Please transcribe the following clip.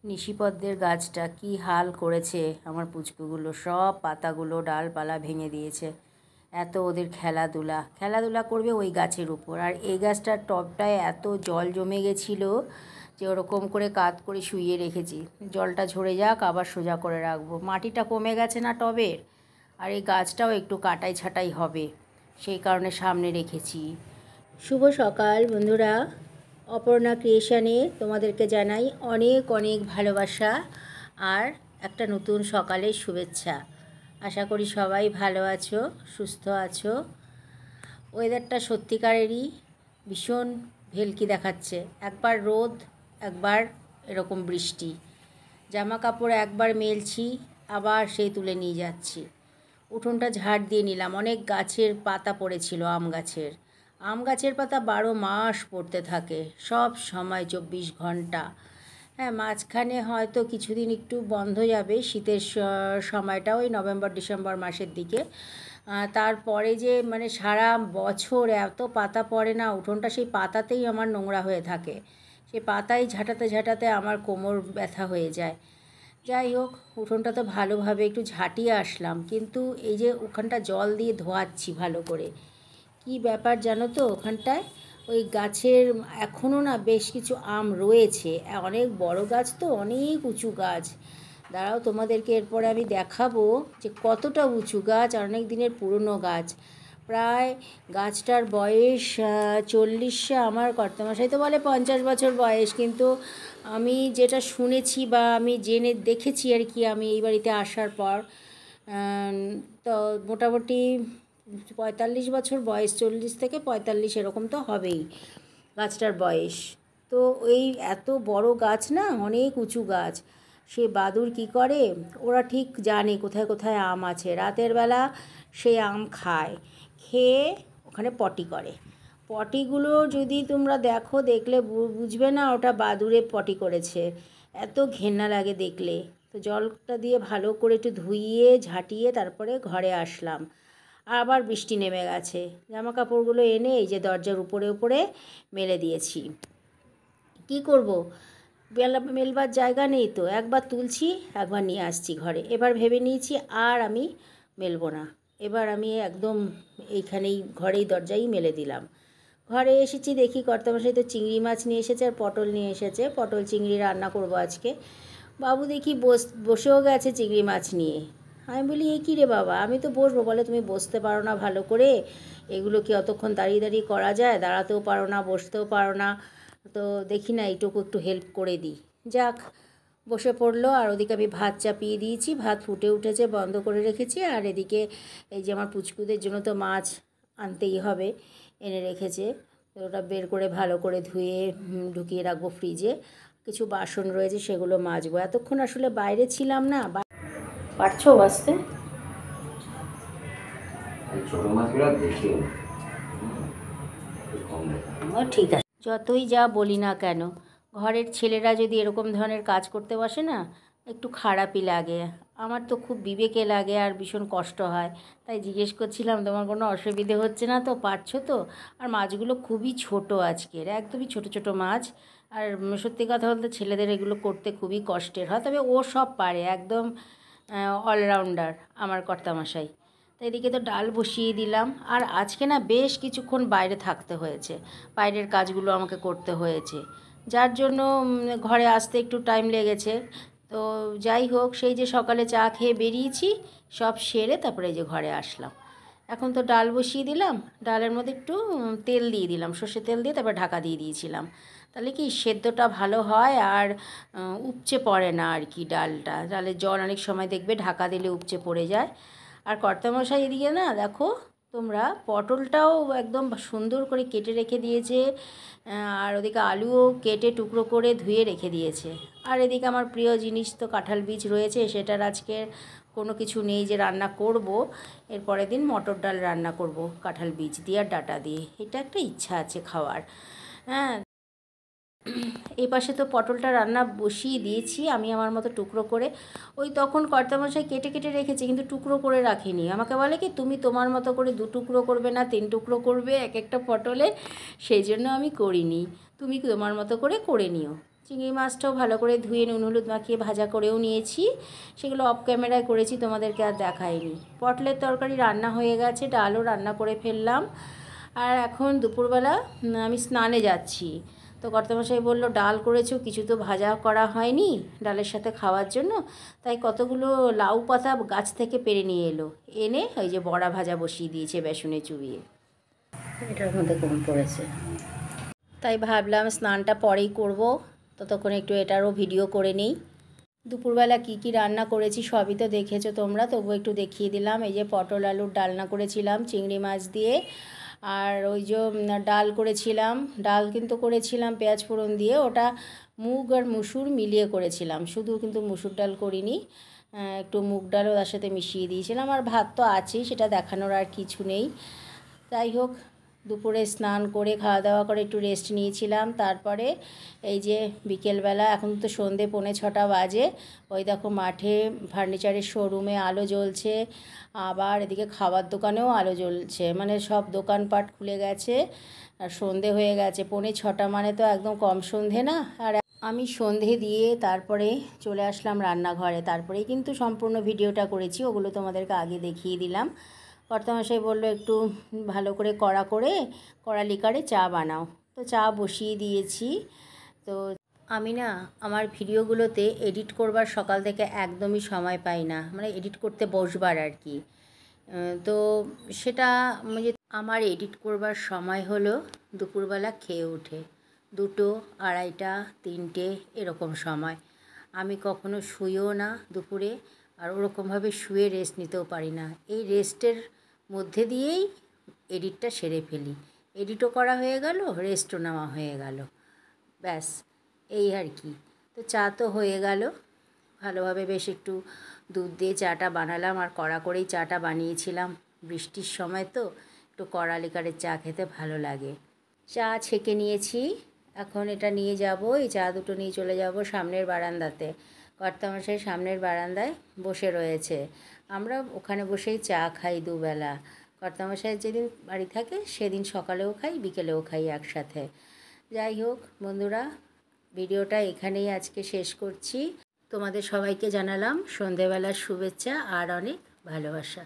নিশিপদ্মের গাছটা কি হাল করেছে আমার পুচকুগুলো, সব পাতাগুলো ডালপালা ভেঙে দিয়েছে। এত ওদের খেলাধুলা করবে ওই গাছের উপর। আর এই গাছটার টবটায় এত জল জমে গেছিলো যে ওরকম করে কাত করে শুইয়ে রেখেছি, জলটা ঝরে যাক আবার সোজা করে রাখবো। মাটিটা কমে গেছে না টবের, আর এই গাছটাও একটু কাটাই ছাটাই হবে, সেই কারণে সামনে রেখেছি। শুভ সকাল বন্ধুরা, অপর্ণা ক্রিয়েশনে তোমাদেরকে জানাই অনেক অনেক ভালোবাসা আর একটা নতুন সকালের শুভেচ্ছা। আশা করি সবাই ভালো আছো, সুস্থ আছো। ওয়েদারটা সত্যিকারেরই ভীষণ ভেলকি দেখাচ্ছে, একবার রোদ একবার এরকম বৃষ্টি। জামা কাপড় একবার মেলছি আবার সেই তুলে নিয়ে যাচ্ছি। উঠোনটা ঝাড় দিয়ে নিলাম, অনেক গাছের পাতা পড়েছিল, আম গাছের পাতা 12 মাস পড়তে থাকে, সব সময় 24 ঘন্টা। হ্যাঁ, মাঝখানে হয়তো কিছুদিন একটু বন্ধ যাবে, শীতের সময়টা ওই নভেম্বর ডিসেম্বর মাসের দিকে। তারপরে যে মানে সারা বছর এত পাতা পড়ে না, উঠোনটা সেই পাতাতেই আমার নোংরা হয়ে থাকে, সেই পাতাই ঝাঁটাতে ঝাঁটাতে আমার কোমর ব্যথা হয়ে যায়। যাই হোক, উঠোনটা তো ভালোভাবে একটু ঝাঁটিয়ে আসলাম, কিন্তু এই যে ওখানটা জল দিয়ে ধোয়াচ্ছি ভালো করে। কি ব্যাপার জানো তো, ওখানটায় ওই গাছের এখনও না বেশ কিছু আম রয়েছে, অনেক বড় গাছ তো, অনেক উঁচু গাছ। দাঁড়াও তোমাদেরকে এরপরে আমি দেখাবো যে কতটা উঁচু গাছ আর অনেক দিনের পুরনো গাছ। প্রায় গাছটার বয়স 40, আমার কর্তামশাই তো বলে 50 বছর বয়স, কিন্তু আমি যেটা শুনেছি বা আমি জেনে দেখেছি আর কি, আমি এই বাড়িতে আসার পর, তো মোটামুটি 45 বছর বয়স, 40 থেকে 45 এরকম তো হবেই গাছটার বয়স। তো ওই এত বড় গাছ না, অনেক উঁচু গাছ। সে বাদুড় কি করে, ওরা ঠিক জানে কোথায় কোথায় আম আছে, রাতের বেলা সে আম খায়, খেয়ে ওখানে পটি করে। পটিগুলো যদি তোমরা দেখলে বুঝবে না ওটা বাদুড়ে পটি করেছে, এত ঘেন্না লাগে দেখলে। তো জলটা দিয়ে ভালো করে একটু ধুইয়ে ঝাঁটিয়ে তারপরে ঘরে আসলাম। আবার বৃষ্টি নেমে গেছে, জামা কাপড়গুলো এনে এই যে দরজার উপরে উপরে মেলে দিয়েছি। কি করব, মেলবার জায়গা নেই তো, একবার তুলছি একবার নিয়ে আসছি ঘরে। এবার ভেবে নিয়েছি আর আমি মেলবো না, এবার আমি একদম এইখানেই ঘরেই দরজাই মেলে দিলাম। ঘরে এসেছি, দেখি কর্তামশাই তো চিংড়ি মাছ নিয়ে এসেছে আর পটল নিয়ে এসেছে, পটল চিংড়ি রান্না করব আজকে। বাবু দেখি বসেও গেছে চিংড়ি মাছ নিয়ে। আমি বলি, এ কী রে বাবা, আমি তো বসবো, বলে তুমি বসতে পারো না ভালো করে, এগুলো কি অতক্ষণ দাঁড়িয়ে দাঁড়িয়ে করা যায়, দাঁড়াতেও পারো না বসতেও পারো না, তো দেখি না এইটুকু একটু হেল্প করে দিই। যাক, বসে পড়লো। আর ওদিকে আমি ভাত চাপিয়ে দিয়েছি, ভাত ফুটে উঠেছে, বন্ধ করে রেখেছি। আর এদিকে এই যে আমার পুচকুদের জন্য তো মাছ আনতেই হবে, এনে রেখেছে, তো ওটা বের করে ভালো করে ধুয়ে ঢুকিয়ে রাখবো ফ্রিজে। কিছু বাসন রয়েছে সেগুলো মাজবো, এতক্ষণ আসলে বাইরে ছিলাম না। পারছো বাসতে? ঠিক আছে, যতই যা বলি না কেন, ঘরের ছেলেরা যদি এরকম ধরনের কাজ করতে বসে না, একটু খারাপই লাগে। আমার তো খুব বিবেকে লাগে আর ভীষণ কষ্ট হয়। তাই জিজ্ঞেস করছিলাম তোমার কোনো অসুবিধে হচ্ছে না তো, পারছো তো? আর মাছগুলো খুবই ছোট আজকের, একদমই ছোট ছোট মাছ। আর সত্যি কথা বলতে ছেলেদের এগুলো করতে খুবই কষ্টের হয়, তবে ও সব পারে, একদম অলরাউন্ডার আমার কর্তামশাই। তো এদিকে তো ডাল বসিয়ে দিলাম। আর আজকে না বেশ কিছুক্ষণ বাইরে থাকতে হয়েছে, বাইরের কাজগুলো আমাকে করতে হয়েছে, যার জন্য ঘরে আসতে একটু টাইম লেগেছে। তো যাই হোক, সেই যে সকালে চা খেয়ে বেরিয়েছি, সব সেরে তারপরে এই যে ঘরে আসলাম। এখন তো ডাল বসিয়ে দিলাম, ডালের মধ্যে একটু তেল দিয়ে দিলাম, সর্ষের তেল দিয়ে তারপর ঢাকা দিয়ে দিয়েছিলাম। তাহলে কি সেদ্ধটা ভালো হয় আর উপচে পড়ে না আর কি ডালটা। ডালের জল অনেক সময় দেখবে ঢাকা দিলে উপচে পড়ে যায়। আর কর্তামশাই এদিকে না দেখো তোমরা, পটলটাও একদম সুন্দর করে কেটে রেখে দিয়েছে, আর ওদিকে আলুও কেটে টুকরো করে ধুয়ে রেখে দিয়েছে। আর এদিকে আমার প্রিয় জিনিস তো কাঁঠাল বীজ রয়েছে, সেটার আজকে কোনো কিছু নেই যে রান্না করব। এর পরের দিন মটর ডাল রান্না করব কাঁঠাল বীজ দিয়ে আর ডাঁটা দিয়ে, এটা একটা ইচ্ছা আছে খাওয়ার। হ্যাঁ, এই পাশে তো পটলটা রান্না বসিয়ে দিয়েছি আমি আমার মতো টুকরো করে। ওই তখন কর্তামশাই কেটে কেটে রেখেছে, কিন্তু টুকরো করে রাখিনি। আমাকে বলে কি, তুমি তোমার মতো করে 2 টুকরো করবে না 3 টুকরো করবে এক একটা পটলে, সেই জন্য আমি করিনি, তুমি তোমার মতো করে করে নিও। চিংড়ি মাছটাও ভালো করে ধুয়ে নুন হলুদ মাখিয়ে ভাজা করেও নিয়েছি, সেগুলো অফ ক্যামেরায় করেছি, তোমাদেরকে আর দেখাইনি। পটলের তরকারি রান্না হয়ে গেছে, ডালও রান্না করে ফেললাম। আর এখন দুপুরবেলা আমি স্নানে যাচ্ছি। তো কর্তামশাই বললো ডাল করেছো, কিছু তো ভাজা করা হয়নি ডালের সাথে খাওয়ার জন্য, তাই কতগুলো লাউ পাতা গাছ থেকে পেরে নিয়ে এলো, এনে ওই যে বড়া ভাজা বসিয়ে দিয়েছে বেসনে চুবিয়ে। এটার মধ্যে কম পড়েছে, তাই ভাবলাম স্নানটা পরেই করব, ততক্ষণ একটু এটারও ভিডিও করে নিই। দুপুরবেলা কি কি রান্না করেছি সবই তো দেখেছো তোমরা, তবু একটু দেখিয়ে দিলাম। এই যে পটল আলুর ডালনা করেছিলাম চিংড়ি মাছ দিয়ে, আর ওই যে ডাল করেছিলাম, ডাল কিন্তু করেছিলাম পেঁয়াজ ফোড়ন দিয়ে, ওটা মুগ আর মুসুর মিলিয়ে করেছিলাম, শুধু কিন্তু মুসুর ডাল করিনি, একটু মুগ ডালও তার সাথে মিশিয়ে দিয়েছিলাম। আর ভাত তো আছেই, সেটা দেখানোর আর কিছু নেই। যাই হোক, দুপুরে স্নান করে খাওয়া দাওয়া করে একটু রেস্ট নিয়েছিলাম। তারপরে এই যে বিকেলবেলা, এখন তো সন্ধে 5:45 বাজে, ওই দেখো মাঠে ফার্নিচারের শোরুমে আলো জ্বলছে, আবার এদিকে খাবার দোকানেও আলো জ্বলছে, মানে সব দোকানপাট খুলে গেছে আর সন্ধে হয়ে গেছে। 5:45 মানে তো একদম কম সন্ধে না। আর আমি সন্ধে দিয়ে তারপরে চলে আসলাম রান্নাঘরে, তারপরেই কিন্তু সম্পূর্ণ ভিডিওটা করেছি, ওগুলো তোমাদেরকে আগে দেখিয়ে দিলাম। কর্তামশাই বললো একটু ভালো করে কড়া লিকারে চা বানাও, তো চা বসিয়ে দিয়েছি। তো আমি না আমার ভিডিওগুলোতে এডিট করবার সকাল থেকে একদমই সময় পাই না, মানে এডিট করতে বসবার আর কি। তো সেটা আমার এডিট করবার সময় হলো দুপুরবেলা খেয়ে উঠে 2টো, 2:30, 3টে এরকম সময়। আমি কখনো শুইও না দুপুরে, আর ওরকমভাবে শুয়ে রেস্ট নিতেও পারি না। এই রেস্টের মধ্যে দিয়েই এডিটটা সেরে ফেলি, এডিটও করা হয়ে গেল, রেস্টও নেওয়া হয়ে গেল, ব্যাস এই আর কি। তো চা তো হয়ে গেল, ভালোভাবে বেশ একটু দুধ দিয়ে চাটা বানালাম, আর কড়া করেই চাটা বানিয়েছিলাম, বৃষ্টির সময় তো একটু কড়া লিকারের চা খেতে ভালো লাগে। চা ছেঁকে নিয়েছি, এখন এটা নিয়ে যাব, এই চা দুটো নিয়ে চলে যাব সামনের বারান্দাতে। কর্তামশাই সামনের বারান্দায় বসে রয়েছে, আমরা ওখানে বসেই চা খাই দুবেলা। কর্তামশাই যেদিন বাড়ি থাকে সেদিন সকালেও খাই বিকেলেও খাই একসাথে। যাই হোক বন্ধুরা, ভিডিওটা এখানেই আজকে শেষ করছি। তোমাদের সবাইকে জানালাম সন্ধেবেলার শুভেচ্ছা আর অনেক ভালোবাসা।